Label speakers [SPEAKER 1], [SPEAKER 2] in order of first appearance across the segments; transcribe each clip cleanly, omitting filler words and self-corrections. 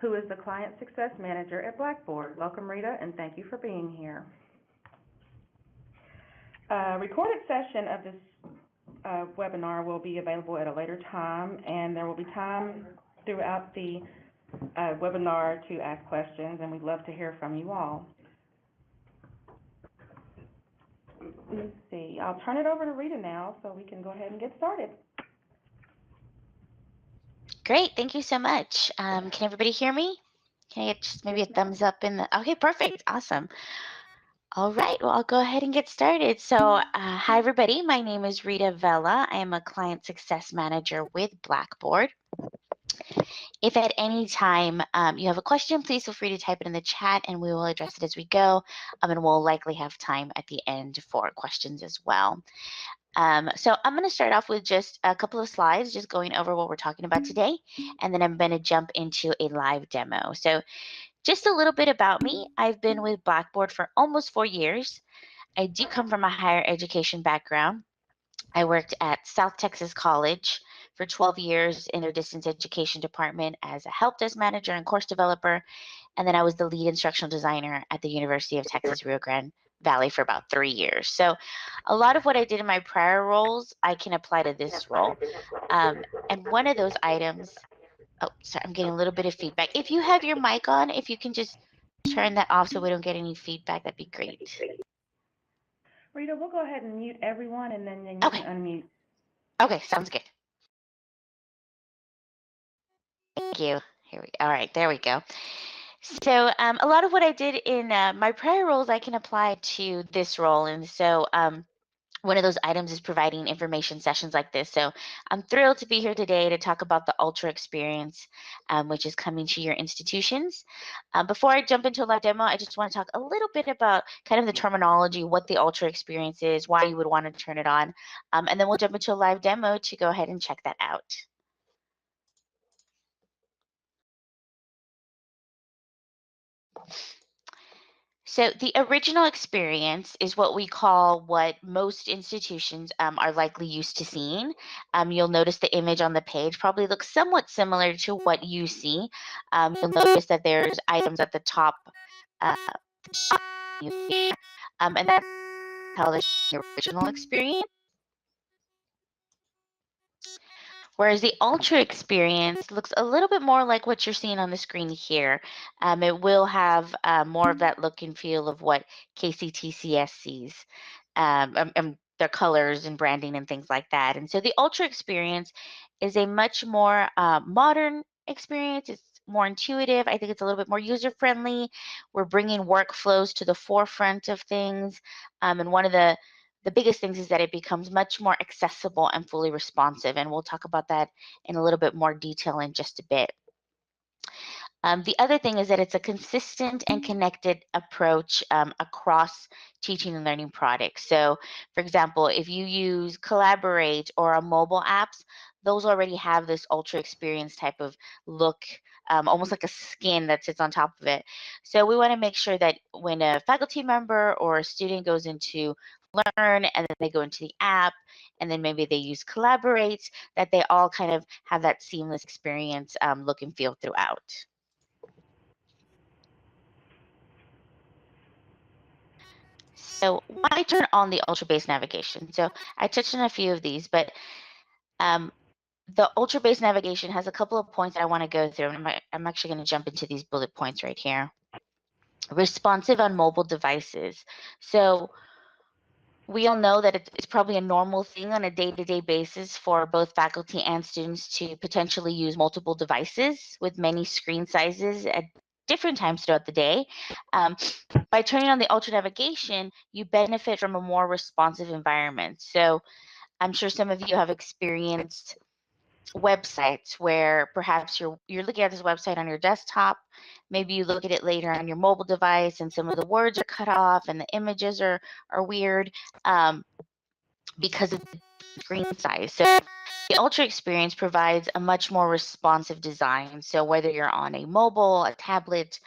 [SPEAKER 1] who is the Client Success Manager at Blackboard. Welcome, Rita, and thank you for being here. A recorded session of this webinar will be available at a later time, and there will be time throughout the webinar to ask questions, and we'd love to hear from you all. Let's see, I'll turn it over to Rita now so we can go ahead and get started.
[SPEAKER 2] Great, thank you so much. Can everybody hear me? Can I get just maybe a thumbs up in the, okay, perfect, awesome. All right, well, I'll go ahead and get started. So hi, everybody. My name is Rita Vela. I am a Client Success Manager with Blackboard. If at any time you have a question, please feel free to type it in the chat and we will address it as we go. And we'll likely have time at the end for questions as well. So I'm going to start off with just a couple of slides, just going over what we're talking about today. And then I'm going to jump into a live demo. So just a little bit about me. I've been with Blackboard for almost 4 years. I do come from a higher education background. I worked at South Texas College for 12 years in their distance education department as a help desk manager and course developer. And then I was the lead instructional designer at the University of Texas Rio Grande Valley for about 3 years. So a lot of what I did in my prior roles, I can apply to this role. And one of those items, oh, sorry, I'm getting a little bit of feedback. If you have your mic on, if you can just turn that off so we don't get any feedback, that'd be great.
[SPEAKER 1] Rita, we'll go ahead and mute everyone, and then you
[SPEAKER 2] Okay.
[SPEAKER 1] can unmute.
[SPEAKER 2] Okay, sounds good. Thank you. Here we go. All right, there we go. So a lot of what I did in my prior roles, I can apply to this role. And so one of those items is providing information sessions like this. So I'm thrilled to be here today to talk about the Ultra experience, which is coming to your institutions. Before I jump into a live demo, I just want to talk a little bit about kind of the terminology, what the Ultra experience is, why you would want to turn it on. And then we'll jump into a live demo to go ahead and check that out. So the original experience is what we call what most institutions are likely used to seeing. You'll notice the image on the page probably looks somewhat similar to what you see. You'll notice that there's items at the top. And that's how the original experience. Whereas the Ultra experience looks a little bit more like what you're seeing on the screen here. It will have more of that look and feel of what KCTCS sees, and their colors and branding and things like that. And so the Ultra experience is a much more modern experience. It's more intuitive. I think it's a little bit more user-friendly. We're bringing workflows to the forefront of things. And one of the biggest things is that it becomes much more accessible and fully responsive. And we'll talk about that in a little bit more detail in just a bit. The other thing is that it's a consistent and connected approach across teaching and learning products. So, for example, if you use Collaborate or our mobile apps, those already have this Ultra experience type of look, almost like a skin that sits on top of it. So we want to make sure that when a faculty member or a student goes into Learn and then they go into the app and then maybe they use Collaborate, that they all kind of have that seamless experience look and feel throughout. So why turn on the Ultra-based navigation? So I touched on a few of these, but the Ultra-based navigation has a couple of points that I want to go through. And I'm actually going to jump into these bullet points right here. Responsive on mobile devices. So we all know that it's probably a normal thing on a day-to-day basis for both faculty and students to potentially use multiple devices with many screen sizes at different times throughout the day. By turning on the Ultra navigation, you benefit from a more responsive environment. So I'm sure some of you have experienced websites where perhaps you're looking at this website on your desktop, maybe you look at it later on your mobile device and some of the words are cut off and the images are weird because of the screen size. So the Ultra experience provides a much more responsive design. So whether you're on a mobile, a tablet,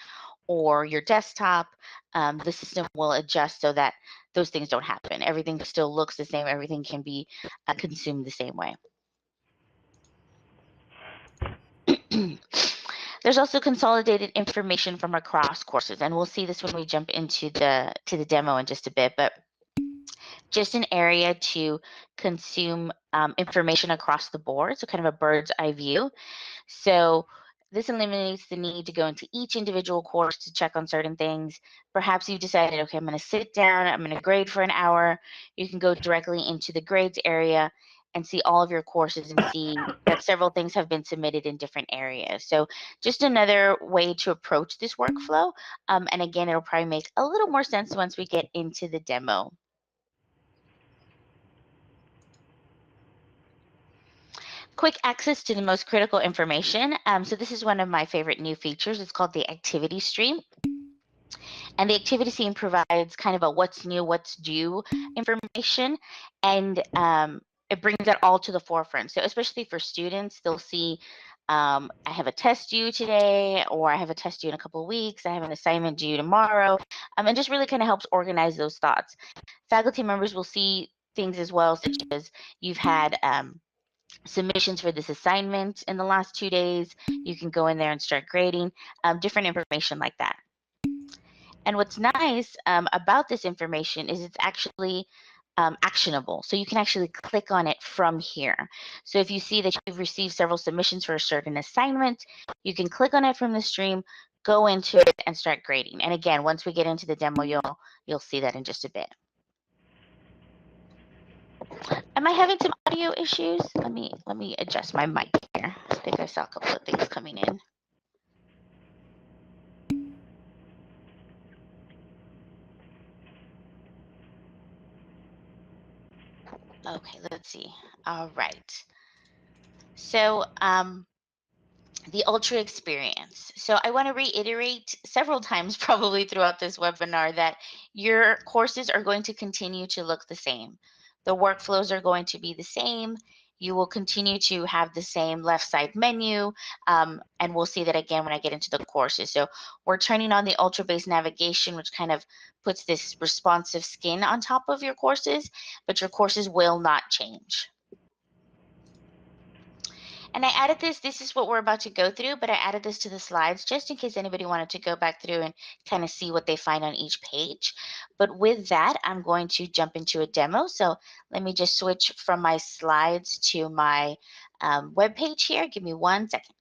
[SPEAKER 2] or your desktop, the system will adjust so that those things don't happen. Everything still looks the same. Everything can be consumed the same way. There's also consolidated information from across courses, and we'll see this when we jump into the demo in just a bit, but just an area to consume information across the board, so kind of a bird's eye view. So this eliminates the need to go into each individual course to check on certain things. Perhaps you've decided, okay, I'm going to sit down, I'm going to grade for an hour. You can go directly into the grades area and see all of your courses and see that several things have been submitted in different areas. So just another way to approach this workflow. And again, it'll probably make a little more sense once we get into the demo. Quick access to the most critical information. So this is one of my favorite new features. It's called the activity stream. And the activity stream provides kind of a what's new, what's due information. And it brings that all to the forefront. So especially for students, they'll see I have a test due today, or I have a test due in a couple of weeks, I have an assignment due tomorrow, and just really kind of helps organize those thoughts. Faculty members will see things as well, such as you've had submissions for this assignment in the last 2 days. You can go in there and start grading, different information like that. And what's nice about this information is it's actually actionable. So you can actually click on it from here. So if you see that you've received several submissions for a certain assignment, you can click on it from the stream, go into it, and start grading. And again, once we get into the demo, you'll see that in just a bit. Am I having some audio issues? Let me adjust my mic here. I think I saw a couple of things coming in. Okay, let's see. All right. So the Ultra experience. So I want to reiterate several times probably throughout this webinar that your courses are going to continue to look the same. The workflows are going to be the same. You will continue to have the same left side menu, and we'll see that again when I get into the courses. So we're turning on the Ultra-based navigation, which kind of puts this responsive skin on top of your courses, but your courses will not change. And I added this is what we're about to go through, but I added this to the slides just in case anybody wanted to go back through and kind of see what they find on each page. But with that, I'm going to jump into a demo. So let me just switch from my slides to my web page here. Give me 1 second.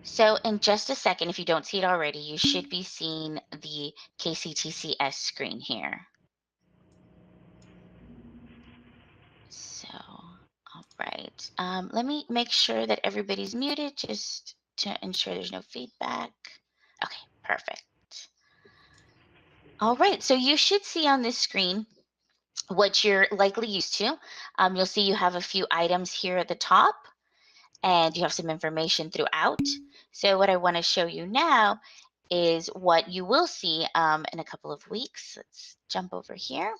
[SPEAKER 2] So in just a second, if you don't see it already, you should be seeing the KCTCS screen here. So, all right. Let me make sure that everybody's muted just to ensure there's no feedback. Okay, perfect. All right, so you should see on this screen what you're likely used to. You'll see you have a few items here at the top, and you have some information throughout. So what I want to show you now is what you will see in a couple of weeks. Let's jump over here.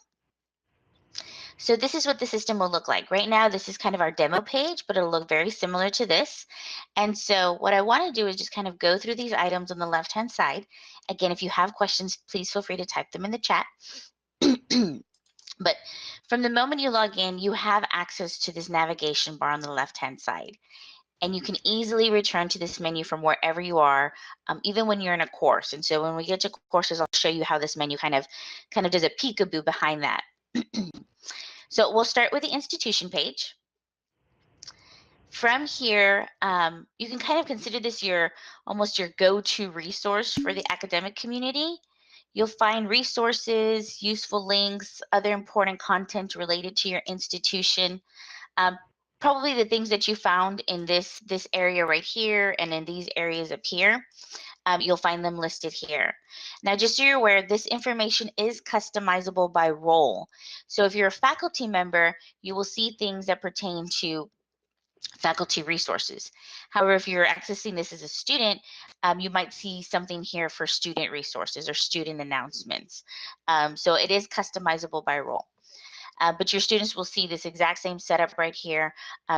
[SPEAKER 2] So this is what the system will look like. Right now, this is kind of our demo page, but it'll look very similar to this. And so what I want to do is just kind of go through these items on the left-hand side. Again, if you have questions, please feel free to type them in the chat. But from the moment you log in, you have access to this navigation bar on the left-hand side. And you can easily return to this menu from wherever you are, even when you're in a course. And so when we get to courses, I'll show you how this menu kind of does a peekaboo behind that. So we'll start with the institution page. From here, you can kind of consider this almost your go-to resource for the academic community. You'll find resources, useful links, other important content related to your institution. Probably the things that you found in this area right here and in these areas up here. You'll find them listed here. Now, just so you're aware, this information is customizable by role. So if you're a faculty member, you will see things that pertain to faculty resources. However, if you're accessing this as a student, you might see something here for student resources or student announcements. So it is customizable by role. But your students will see this exact same setup right here,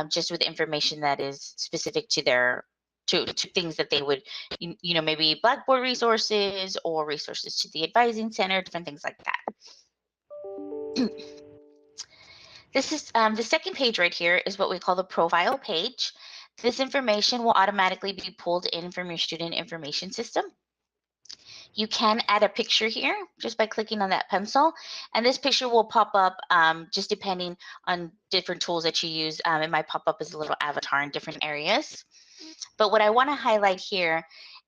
[SPEAKER 2] just with information that is specific to their to things that they would, you know, maybe Blackboard resources or resources to the advising center, different things like that. This is the second page right here is what we call the profile page. This information will automatically be pulled in from your student information system. You can add a picture here just by clicking on that pencil, and this picture will pop up just depending on different tools that you use. It might pop up as a little avatar in different areas. But what I want to highlight here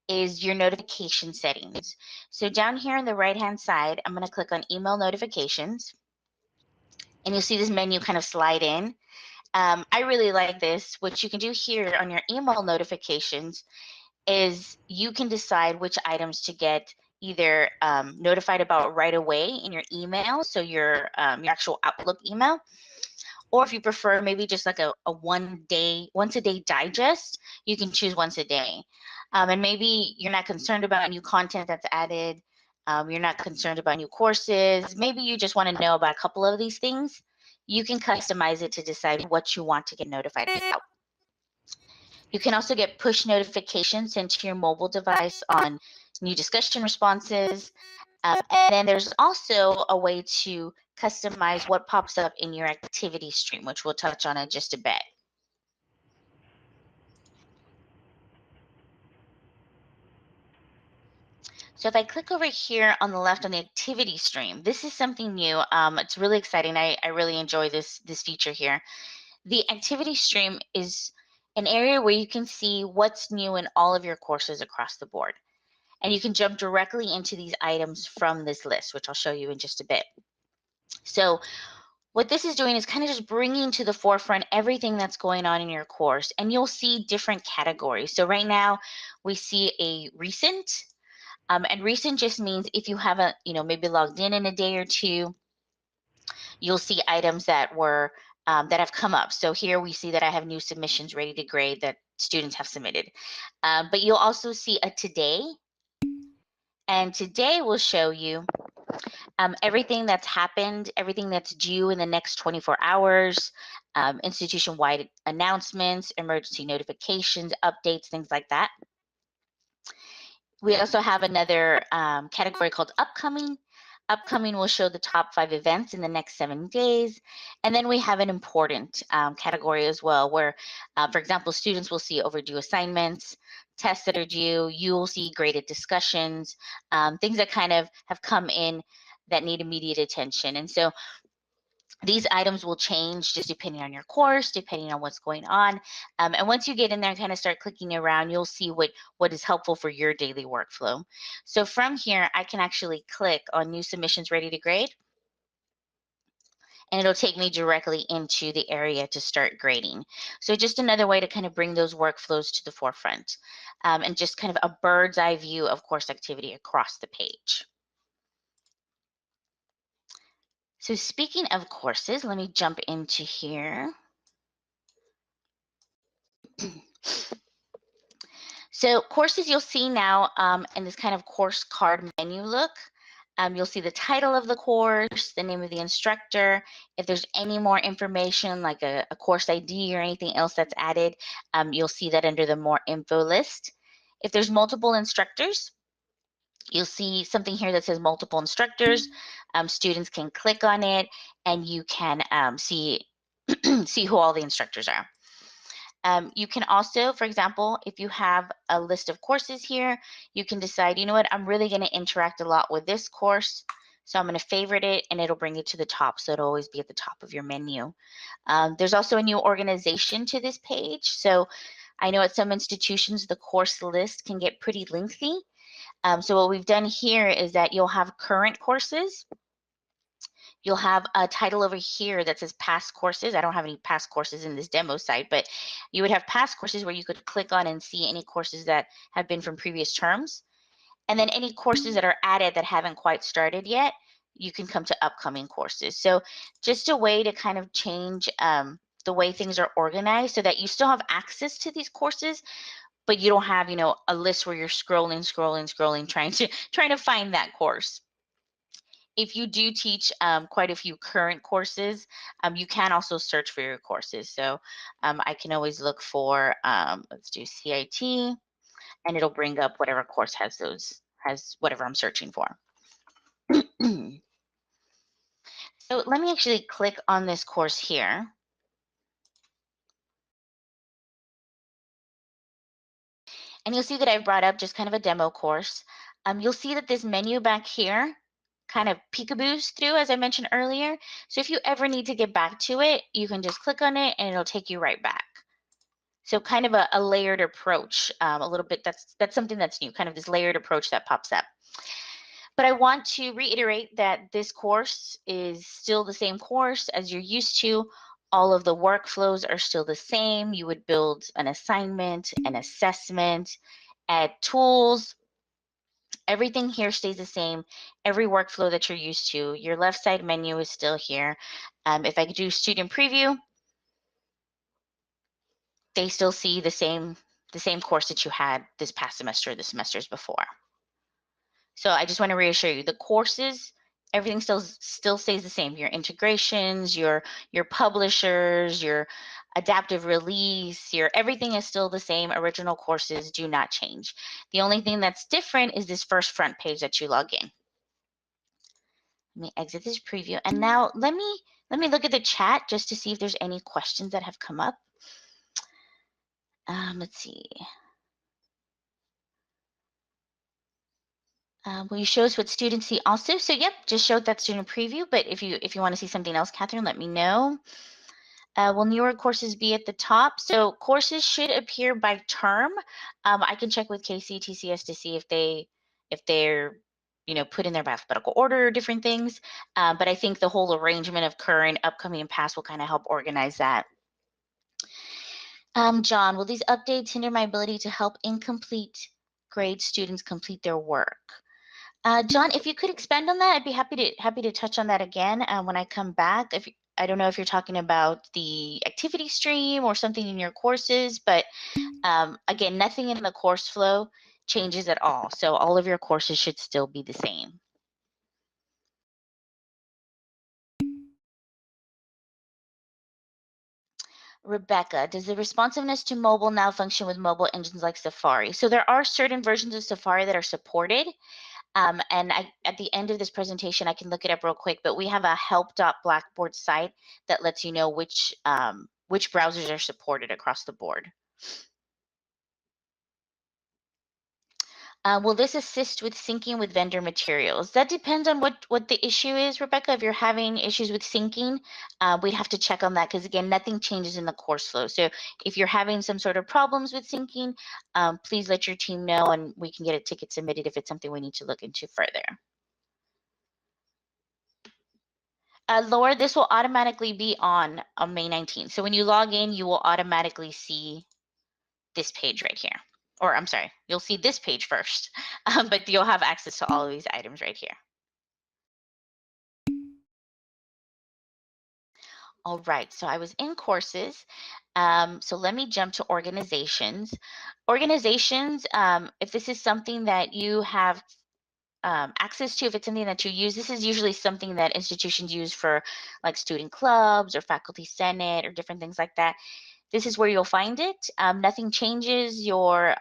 [SPEAKER 2] is your notification settings. So down here on the right-hand side, I'm going to click on email notifications, and you'll see this menu kind of slide in. I really like this. What you can do here on your email notifications is you can decide which items to get either notified about right away in your email, so your actual Outlook email, or if you prefer maybe just like a once a day digest, you can choose once a day. And maybe you're not concerned about new content that's added, you're not concerned about new courses, maybe you just want to know about a couple of these things. You can customize it to decide what you want to get notified about. You can also get push notifications sent to your mobile device on new discussion responses. And then there's also a way to customize what pops up in your activity stream, which we'll touch on in just a bit. So if I click over here on the left on the activity stream, this is something new. It's really exciting. I really enjoy this feature here. The activity stream is an area where you can see what's new in all of your courses across the board. And you can jump directly into these items from this list, which I'll show you in just a bit. So what this is doing is kind of just bringing to the forefront everything that's going on in your course, and you'll see different categories. So right now we see a recent, and recent just means if you haven't, maybe logged in a day or two, you'll see items that were that have come up. So here we see that I have new submissions ready to grade that students have submitted. But you'll also see a today, and today will show you everything that's happened, everything that's due in the next 24 hours, institution-wide announcements, emergency notifications, updates, things like that. We also have another category called upcoming. Upcoming will show the top 5 events in the next 7 days. And then we have an important category as well where, for example, students will see overdue assignments, tests that are due, you will see graded discussions, things that kind of have come in that need immediate attention. And so these items will change just depending on your course, depending on what's going on. And once you get in there and kind of start clicking around, you'll see what is helpful for your daily workflow. So from here, I can actually click on new submissions ready to grade, and it'll take me directly into the area to start grading. So just another way to kind of bring those workflows to the forefront, and just kind of a bird's eye view of course activity across the page. So speaking of courses, let me jump into here. So courses you'll see now in this kind of course card menu look. You'll see the title of the course, the name of the instructor. If there's any more information like a course ID or anything else that's added, you'll see that under the more info list. If there's multiple instructors, you'll see something here that says multiple instructors. Students can click on it and you can see who all the instructors are. You can also, for example, if you have a list of courses here, you can decide, you know what, I'm really going to interact a lot with this course. So I'm going to favorite it and it'll bring it to the top. So it'll always be at the top of your menu. There's also a new organization to this page. So I know at some institutions, the course list can get pretty lengthy. So what we've done here is that you'll have current courses. You'll have a title over here that says past courses. I don't have any past courses in this demo site, but you would have past courses where you could click on and see any courses that have been from previous terms. And then any courses that are added that haven't quite started yet, you can come to upcoming courses. So just a way to kind of change the the way things are organized so that you still have access to these courses, but you don't have, a list where you're scrolling, trying to find that course. If you do teach quite a few current courses, you can also search for your courses. So I can always look for, let's do CIT, and it'll bring up whatever course has whatever I'm searching for. So let me actually click on this course here. And you'll see that I've brought up just kind of a demo course. You'll see that this menu back here kind of peekaboos through, as I mentioned earlier. So if you ever need to get back to it, you can just click on it and it'll take you right back. So kind of a layered approach, a little bit, that's something that's new, kind of this layered approach that pops up. But I want to reiterate that this course is still the same course as you're used to. All of the workflows are still the same. You would build an assignment, an assessment, add tools. Everything here stays the same. Every workflow that you're used to. Your left side menu is still here. If I could do student preview, they still see the same course that you had this past semester, the semesters before. So I just want to reassure you, the courses, everything still stays the same. Your integrations, your publishers, your adaptive release, everything is still the same. Original courses do not change. The only thing that's different is this first front page that you log in. Let me exit this preview. And now let me look at the chat just to see if there's any questions that have come up. Let's see. Will you show us what students see also? So yep, just showed that student preview, but if you want to see something else, Catherine, let me know. Will newer courses be at the top? So courses should appear by term. I can check with KCTCS to see if they're put in their alphabetical order or different things. But I think the whole arrangement of current, upcoming, and past will kind of help organize that. John, will these updates hinder my ability to help incomplete grade students complete their work? John, if you could expand on that, I'd be happy to touch on that again when I come back. I don't know if you're talking about the activity stream or something in your courses, but again, nothing in the course flow changes at all. So all of your courses should still be the same. Rebecca, does the responsiveness to mobile now function with mobile engines like Safari? So there are certain versions of Safari that are supported. And at the end of this presentation, I can look it up real quick, but we have a help.blackboard site that lets you know which browsers are supported across the board. Will this assist with syncing with vendor materials? That depends on what the issue is, Rebecca. If you're having issues with syncing, we'd have to check on that because, again, nothing changes in the course flow. So if you're having some sort of problems with syncing, please let your team know and we can get a ticket submitted if it's something we need to look into further. Laura, this will automatically be on May 19th. So when you log in, you will automatically see this page right here. Or I'm sorry, you'll see this page first, but you'll have access to all of these items right here. All right, so I was in courses. So let me jump to organizations. Organizations, if this is something that you have access to, if it's something that you use, this is usually something that institutions use for like student clubs or faculty senate or different things like that. This is where you'll find it. Nothing changes. Your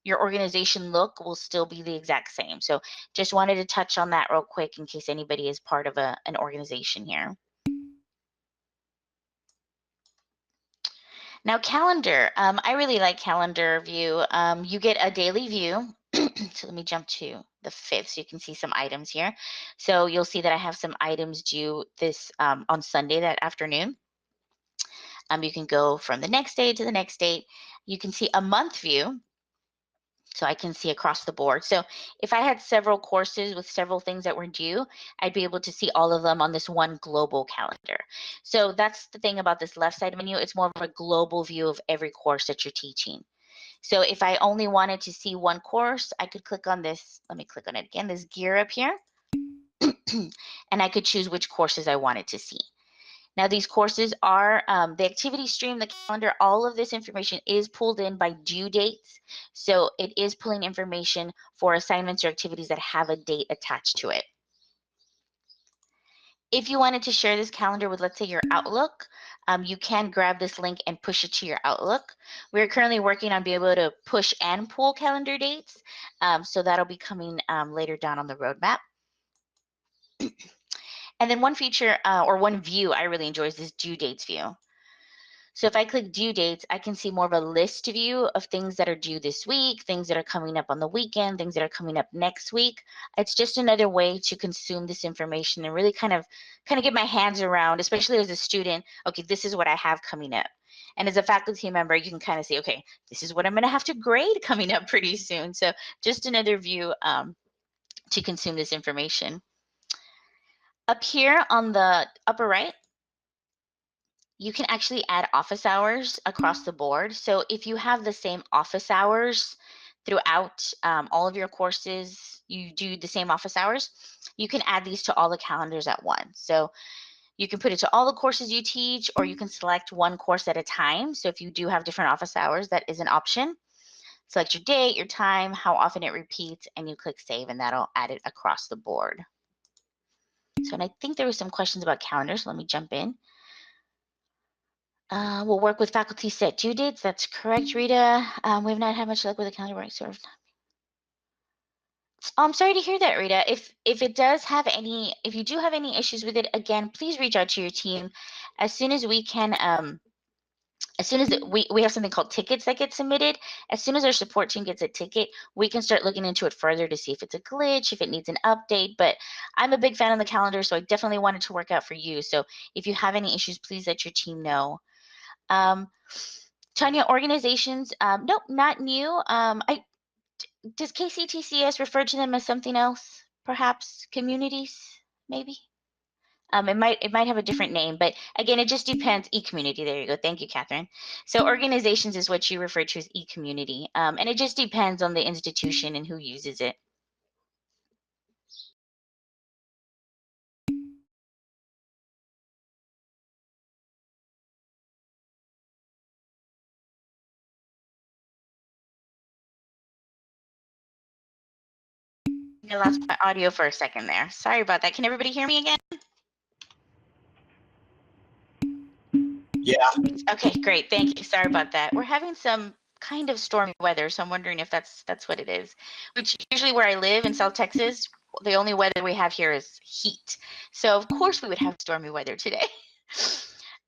[SPEAKER 2] organization look will still be the exact same. So just wanted to touch on that real quick in case anybody is part of an organization here. Now calendar, I really like calendar view. You get a daily view. So let me jump to the 5th so you can see some items here. So you'll see that I have some items due this on Sunday that afternoon. You can go from the next day to the next date. You can see a month view. So I can see across the board. So if I had several courses with several things that were due, I'd be able to see all of them on this one global calendar. So that's the thing about this left side menu. It's more of a global view of every course that you're teaching. So if I only wanted to see one course, I could click on this. Let me click on it again, this gear up here. And I could choose which courses I wanted to see. Now these courses are the activity stream, the calendar, all of this information is pulled in by due dates. So it is pulling information for assignments or activities that have a date attached to it. If you wanted to share this calendar with, let's say, your Outlook, you can grab this link and push it to your Outlook. We're currently working on being able to push and pull calendar dates. So that'll be coming later down on the roadmap. And then one feature or one view I really enjoy is this due dates view. So if I click due dates, I can see more of a list view of things that are due this week, things that are coming up on the weekend, things that are coming up next week. It's just another way to consume this information and really kind of get my hands around, especially as a student, okay, this is what I have coming up. And as a faculty member, you can kind of say, okay, this is what I'm gonna have to grade coming up pretty soon. So just another view to consume this information. Up here on the upper right, you can actually add office hours across the board. So if you have the same office hours throughout all of your courses, you do the same office hours, you can add these to all the calendars at once. So you can put it to all the courses you teach, or you can select one course at a time. So if you do have different office hours, that is an option. Select your date, your time, how often it repeats, and you click save, and that'll add it across the board. So, and I think there were some questions about calendars. So let me jump in. We'll work with faculty set due dates. That's correct, Rita. We've not had much luck with the calendar work, sort of. Oh, I'm sorry to hear that, Rita. If it does have any, if you do have any issues with it, again, please reach out to your team as soon as we can. As soon as we have something called tickets that get submitted, as soon as our support team gets a ticket, we can start looking into it further to see if it's a glitch, if it needs an update. But I'm a big fan of the calendar, so I definitely wanted to work out for you. So if you have any issues, please let your team know. Tanya, organizations, nope, not new. Does KCTCS refer to them as something else? Perhaps communities, maybe? It might have a different name, but again, it just depends. E-community, there you go. Thank you, Catherine. So organizations is what you refer to as e-community, and it just depends on the institution and who uses it. I lost my audio for a second there. Sorry about that. Can everybody hear me again?
[SPEAKER 3] Yeah.
[SPEAKER 2] Okay, great. Thank you. Sorry about that. We're having some kind of stormy weather, so I'm wondering if that's what it is. Which usually where I live in South Texas, the only weather we have here is heat. So of course we would have stormy weather today.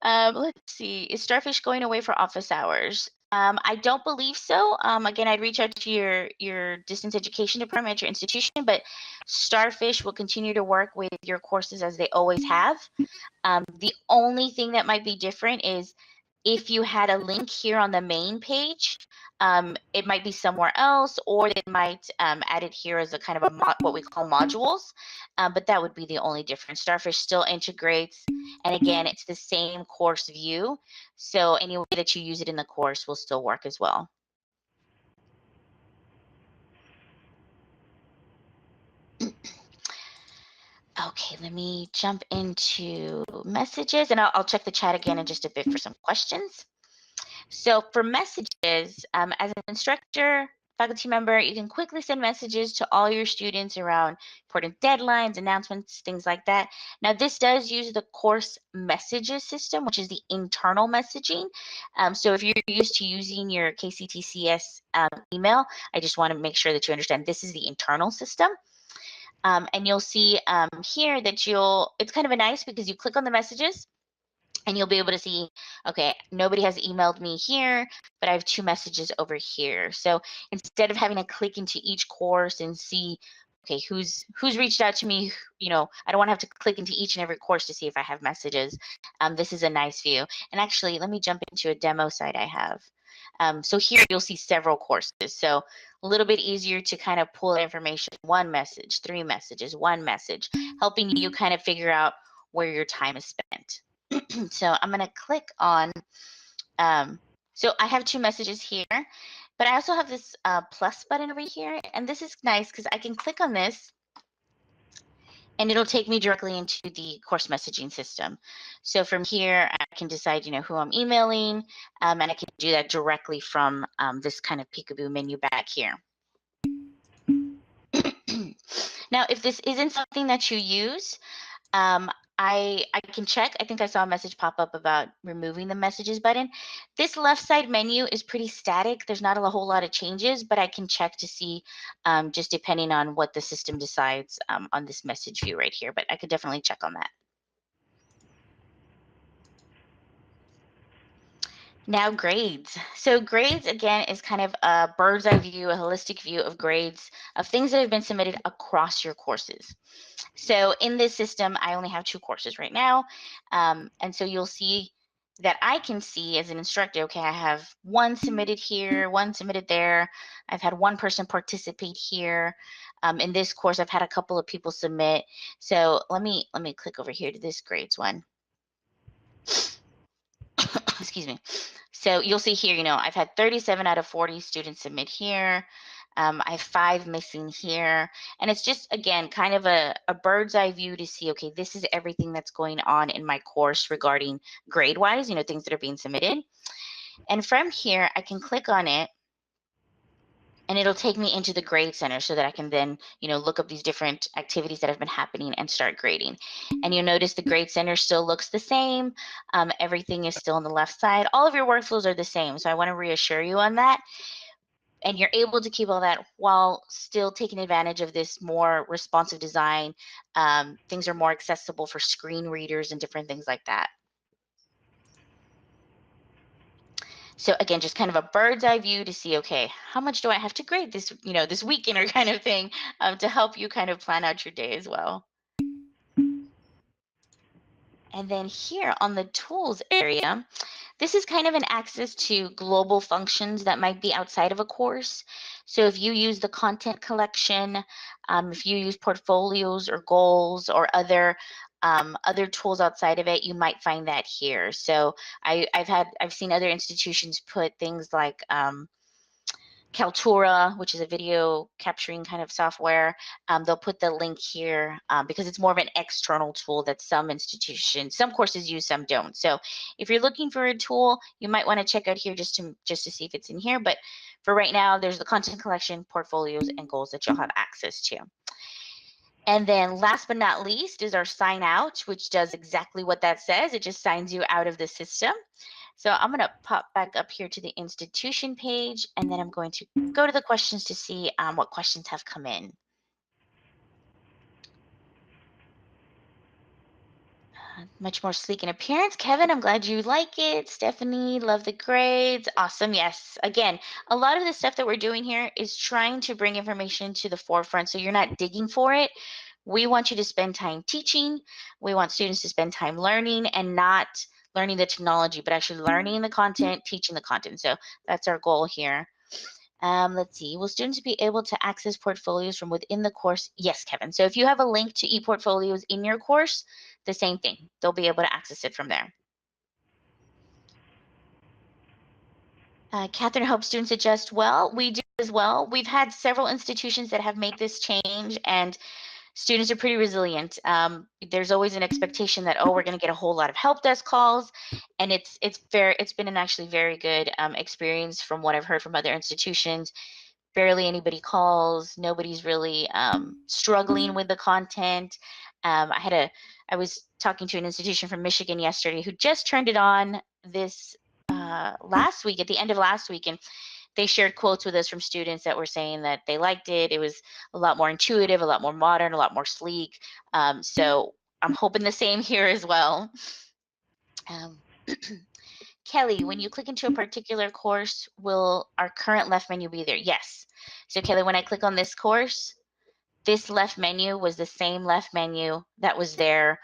[SPEAKER 2] Let's see. Is Starfish going away for office hours? I don't believe so. Again, I'd reach out to your distance education department at your institution, but Starfish will continue to work with your courses as they always have. The only thing that might be different is if you had a link here on the main page, it might be somewhere else, or they might add it here as a kind of what we call modules, but that would be the only difference. Starfish still integrates, and again, it's the same course view, so any way that you use it in the course will still work as well. Okay, let me jump into messages, and I'll check the chat again in just a bit for some questions. So for messages, as an instructor, faculty member, you can quickly send messages to all your students around important deadlines, announcements, things like that. Now, this does use the course messages system, which is the internal messaging. So if you're used to using your KCTCS email, I just want to make sure that you understand this is the internal system. And you'll see here that it's kind of nice because you click on the messages and you'll be able to see, okay, nobody has emailed me here, but I have 2 messages over here. So instead of having to click into each course and see, okay, who's reached out to me, you know, I don't want to have to click into each and every course to see if I have messages. This is a nice view. And actually, let me jump into a demo site I have. So here you'll see several courses. So a little bit easier to kind of pull information, 1 message, 3 messages, 1 message, helping you kind of figure out where your time is spent. So I'm going to click on, so I have 2 messages here, but I also have this plus button over here. And this is nice because I can click on this and it'll take me directly into the course messaging system. So from here, I can decide, who I'm emailing, and I can do that directly from this kind of peekaboo menu back here. Now, if this isn't something that you use, I can check. I think I saw a message pop up about removing the messages button. This left side menu is pretty static. There's not a whole lot of changes, but I can check to see just depending on what the system decides on this message view right here. But I could definitely check on that. Now grades. So grades, again, is kind of a bird's eye view, a holistic view of grades of things that have been submitted across your courses. So in this system, I only have 2 courses right now. And so you'll see that I can see as an instructor, okay, I have 1 submitted here, 1 submitted there. I've had 1 person participate here. In this course, I've had a couple of people submit. So let me click over here to this grades one. Excuse me. So you'll see here, I've had 37 out of 40 students submit here. I have 5 missing here. And it's just, again, kind of a bird's eye view to see, okay, this is everything that's going on in my course regarding grade-wise, things that are being submitted. And from here, I can click on it, and it'll take me into the grade center so that I can then, look up these different activities that have been happening and start grading. And you'll notice the grade center still looks the same. Everything is still on the left side. All of your workflows are the same. So I want to reassure you on that. And you're able to keep all that while still taking advantage of this more responsive design. Things are more accessible for screen readers and different things like that. So again, just kind of a bird's eye view to see, okay, how much do I have to grade this, this weekend or kind of thing, to help you kind of plan out your day as well. And then here on the tools area, this is kind of an access to global functions that might be outside of a course. So if you use the content collection, if you use portfolios or goals or other tools outside of it, you might find that here. So I've seen other institutions put things like Kaltura, which is a video capturing kind of software. They'll put the link here because it's more of an external tool that some institutions, some courses use, some don't. So if you're looking for a tool, you might want to check out here just to see if it's in here. But for right now, there's the content collection, portfolios, and goals that you'll have access to. And then last but not least is our sign out, which does exactly what that says. It just signs you out of the system. So I'm going to pop back up here to the institution page, and then I'm going to go to the questions to see what questions have come in. Much more sleek in appearance. Kevin, I'm glad you like it. Stephanie, love the grades. Awesome. Yes. Again, a lot of the stuff that we're doing here is trying to bring information to the forefront so you're not digging for it. We want you to spend time teaching. We want students to spend time learning and not learning the technology, but actually learning the content, teaching the content. So that's our goal here. Let's see, will students be able to access portfolios from within the course? Yes, Kevin. So if you have a link to ePortfolios in your course, the same thing. They'll be able to access it from there. Catherine hopes students adjust well. We do as well. We've had several institutions that have made this change, and students are pretty resilient. There's always an expectation that, oh, we're going to get a whole lot of help desk calls, and it's been an actually very good experience from what I've heard from other institutions. Barely anybody calls. Nobody's really struggling with the content. I was talking to an institution from Michigan yesterday who just turned it on this last week, at the end of last week, and they shared quotes with us from students that were saying that they liked it. It was a lot more intuitive, a lot more modern, a lot more sleek. So I'm hoping the same here as well. Kelly, when you click into a particular course, will our current left menu be there? Yes. So Kelly, when I click on this course, this left menu was the same left menu that was there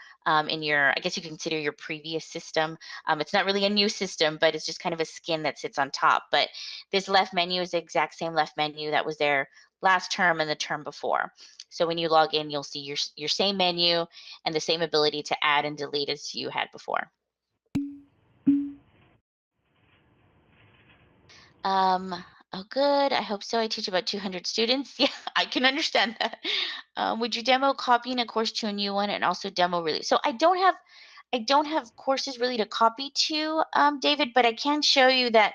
[SPEAKER 2] in your, I guess you consider your previous system. It's not really a new system, but it's just kind of a skin that sits on top. But this left menu is the exact same left menu that was there last term and the term before. So when you log in, you'll see your same menu and the same ability to add and delete as you had before. Oh, good. I hope so. I teach about 200 students. Yeah, I can understand that. Would you demo copying a course to a new one and also demo release? So I don't have courses really to copy to, David, but I can show you that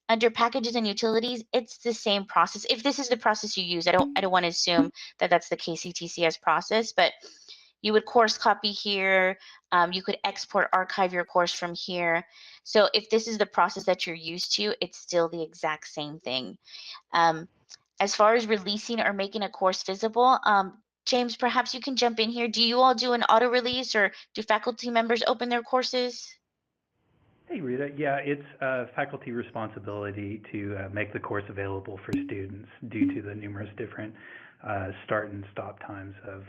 [SPEAKER 2] under packages and utilities, it's the same process. If this is the process you use, I don't want to assume that that's the KCTCS process, but you would course copy here. You could export archive your course from here. So if this is the process that you're used to, it's still the exact same thing. Um, as far as releasing or making a course visible, James, perhaps you can jump in here. Do you all do an auto release or do faculty members open their courses?
[SPEAKER 4] Hey, Rita. Yeah, it's faculty responsibility to make the course available for students due to the numerous different start and stop times of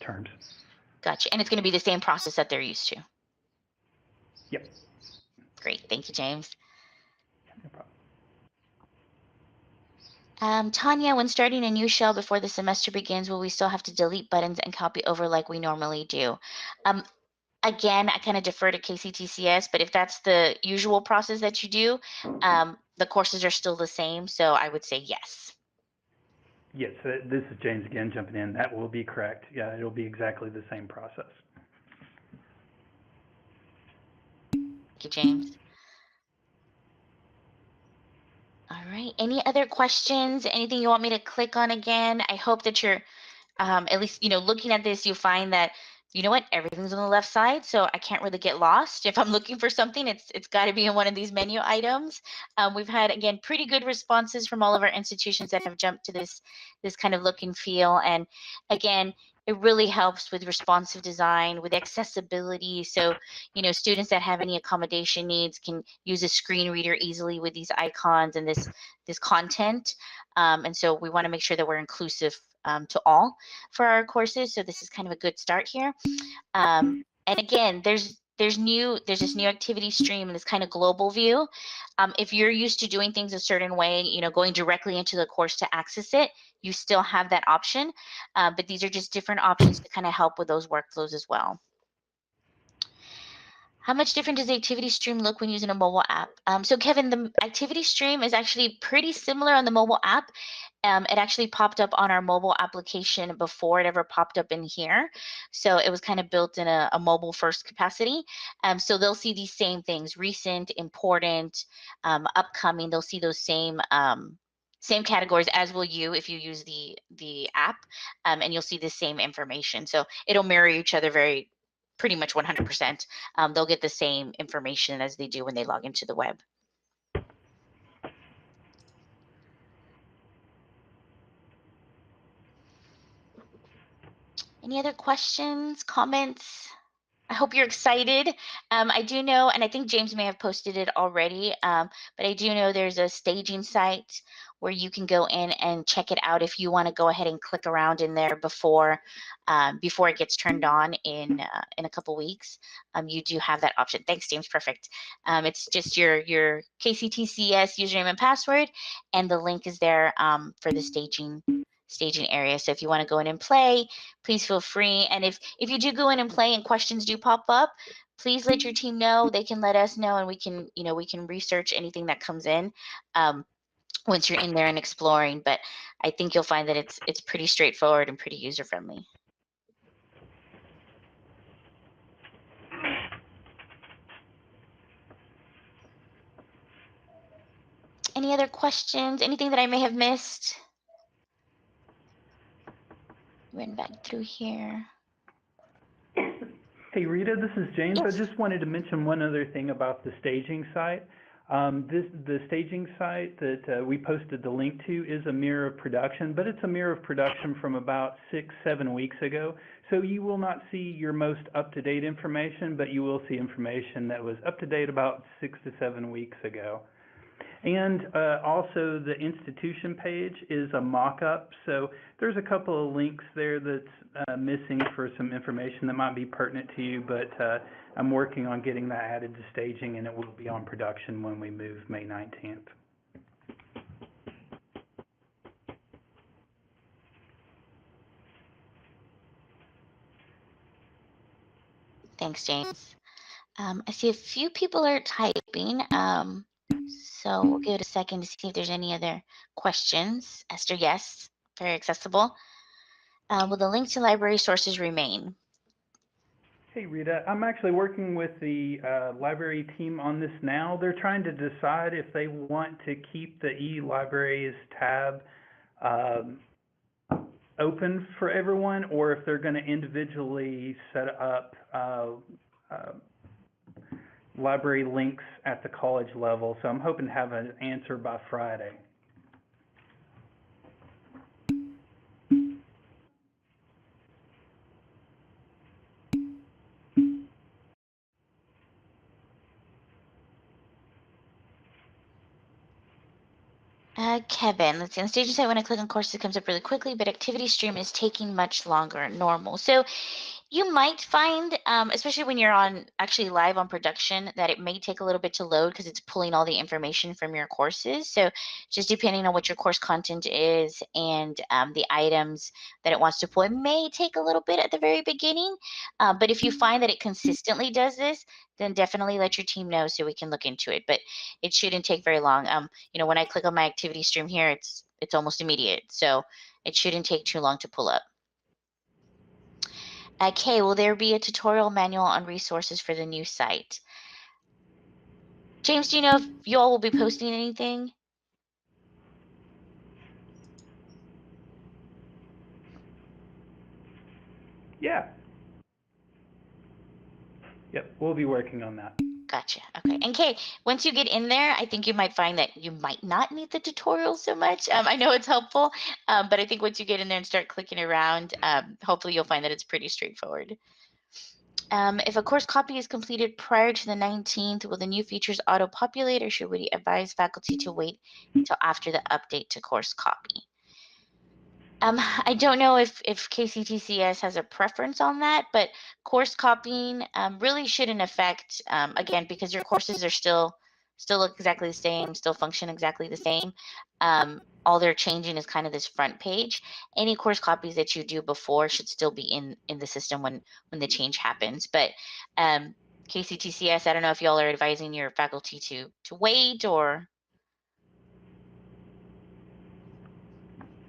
[SPEAKER 4] terms.
[SPEAKER 2] Gotcha. And it's going to be the same process that they're used to.
[SPEAKER 4] Yep.
[SPEAKER 2] Great. Thank you, James.
[SPEAKER 4] No problem.
[SPEAKER 2] Tanya, when starting a new shell before the semester begins, will we still have to delete buttons and copy over like we normally do? Again, I kind of defer to KCTCS, but if that's the usual process that you do, the courses are still the same, so I would say yes.
[SPEAKER 4] Yes, this is James again jumping in. That will be correct. Yeah, it'll be exactly the same process.
[SPEAKER 2] Thank you, James. All right, any other questions? Anything you want me to click on again? I hope that you're at least, looking at this, you find that, you know what, everything's on the left side, so I can't really get lost. If I'm looking for something, it's got to be in one of these menu items. We've had, again, pretty good responses from all of our institutions that have jumped to this kind of look and feel. And again, it really helps with responsive design, with accessibility. So, students that have any accommodation needs can use a screen reader easily with these icons and this content. And so we want to make sure that we're inclusive to all for our courses. So this is kind of a good start here. And again, there's this new activity stream, this kind of global view. If you're used to doing things a certain way, going directly into the course to access it, you still have that option. But these are just different options to kind of help with those workflows as well. How much different does the activity stream look when using a mobile app? So Kevin, the activity stream is actually pretty similar on the mobile app. It actually popped up on our mobile application before it ever popped up in here. So it was kind of built in a mobile first capacity. So they'll see these same things: recent, important, upcoming. They'll see those same categories as will you if you use the app, and you'll see the same information. So it'll mirror each other pretty much 100%. They'll get the same information as they do when they log into the web. Any other questions, comments? I hope you're excited. I do know, and I think James may have posted it already, but I do know there's a staging site where you can go in and check it out if you want to go ahead and click around in there before it gets turned on in a couple weeks. You do have that option. Thanks, James. Perfect. It's just your KCTCS username and password, and the link is there for the staging area. So if you want to go in and play, please feel free. And if you do go in and play and questions do pop up, please let your team know. They can let us know, and we can research anything that comes in once you're in there and exploring. But I think you'll find that it's pretty straightforward and pretty user friendly. Any other questions? Anything that I may have missed? Run back through here.
[SPEAKER 4] Hey, Rita, this is James.
[SPEAKER 2] Yes.
[SPEAKER 4] I just wanted to mention one other thing about the staging site. The staging site that we posted the link to is a mirror of production, but it's a mirror of production from about 6-7 weeks ago. So you will not see your most up-to-date information, but you will see information that was up-to-date about 6 to 7 weeks ago. And also the institution page is a mock-up, so there's a couple of links there that's missing for some information that might be pertinent to you, but I'm working on getting that added to staging, and it will be on production when we move May 19th.
[SPEAKER 2] Thanks, James. I see a few people are typing. So we'll give it a second to see if there's any other questions. Esther, yes, very accessible. Will the link to library sources remain?
[SPEAKER 4] Hey, Rita, I'm actually working with the library team on this now. They're trying to decide if they want to keep the e-libraries tab open for everyone, or if they're going to individually set up library links at the college level. So I'm hoping to have an answer by Friday.
[SPEAKER 2] Kevin, let's see. On the staging site, when I click on courses, it comes up really quickly, but activity stream is taking much longer than normal. So you might find, especially when you're on actually live on production, that it may take a little bit to load because it's pulling all the information from your courses. So just depending on what your course content is and the items that it wants to pull, it may take a little bit at the very beginning. But if you find that it consistently does this, then definitely let your team know so we can look into it. But it shouldn't take very long. When I click on my activity stream here, it's almost immediate. So it shouldn't take too long to pull up. Okay, will there be a tutorial manual on resources for the new site? James, do you know if you all will be posting anything?
[SPEAKER 4] Yeah. Yep, we'll be working on that.
[SPEAKER 2] Gotcha. Okay. And Kay, once you get in there, I think you might find that you might not need the tutorial so much. I know it's helpful, but I think once you get in there and start clicking around, hopefully you'll find that it's pretty straightforward. If a course copy is completed prior to the 19th, will the new features auto-populate, or should we advise faculty to wait until after the update to course copy? I don't know if KCTCS has a preference on that, but course copying really shouldn't affect, again, because your courses are still look exactly the same, still function exactly the same. All they're changing is kind of this front page. Any course copies that you do before should still be in the system when the change happens. But KCTCS, I don't know if y'all are advising your faculty to wait or.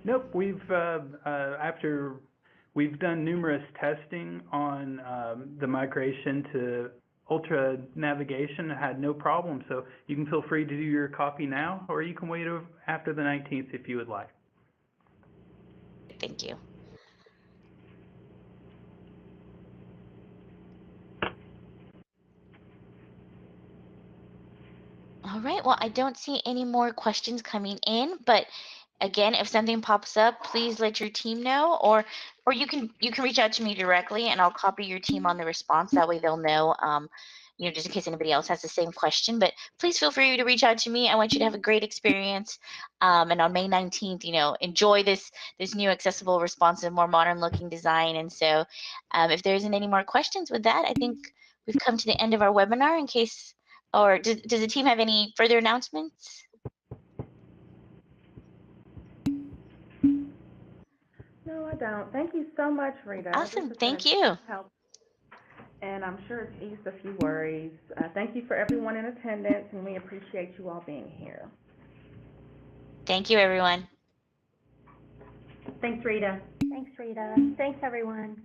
[SPEAKER 4] Nope, after we've done numerous testing on the migration to Ultra Navigation, had no problem. So you can feel free to do your copy now, or you can wait after the 19th if you would like.
[SPEAKER 2] Thank you. All right, well, I don't see any more questions coming in, but again, if something pops up, please let your team know, or you can reach out to me directly and I'll copy your team on the response. That way they'll know, just in case anybody else has the same question. But please feel free to reach out to me. I want you to have a great experience. And on May 19th, enjoy this new accessible, responsive, more modern looking design. And so if there isn't any more questions with that, I think we've come to the end of our webinar. In case, or does the team have any further announcements?
[SPEAKER 1] No, I don't. Thank you so much, Rita.
[SPEAKER 2] Awesome.
[SPEAKER 1] This has
[SPEAKER 2] Thank
[SPEAKER 1] been a
[SPEAKER 2] you.
[SPEAKER 1] help, and I'm sure it's eased a few worries. Thank you for everyone in attendance, and we appreciate you all being here.
[SPEAKER 2] Thank you, everyone.
[SPEAKER 1] Thanks, Rita.
[SPEAKER 5] Thanks, Rita. Thanks, everyone.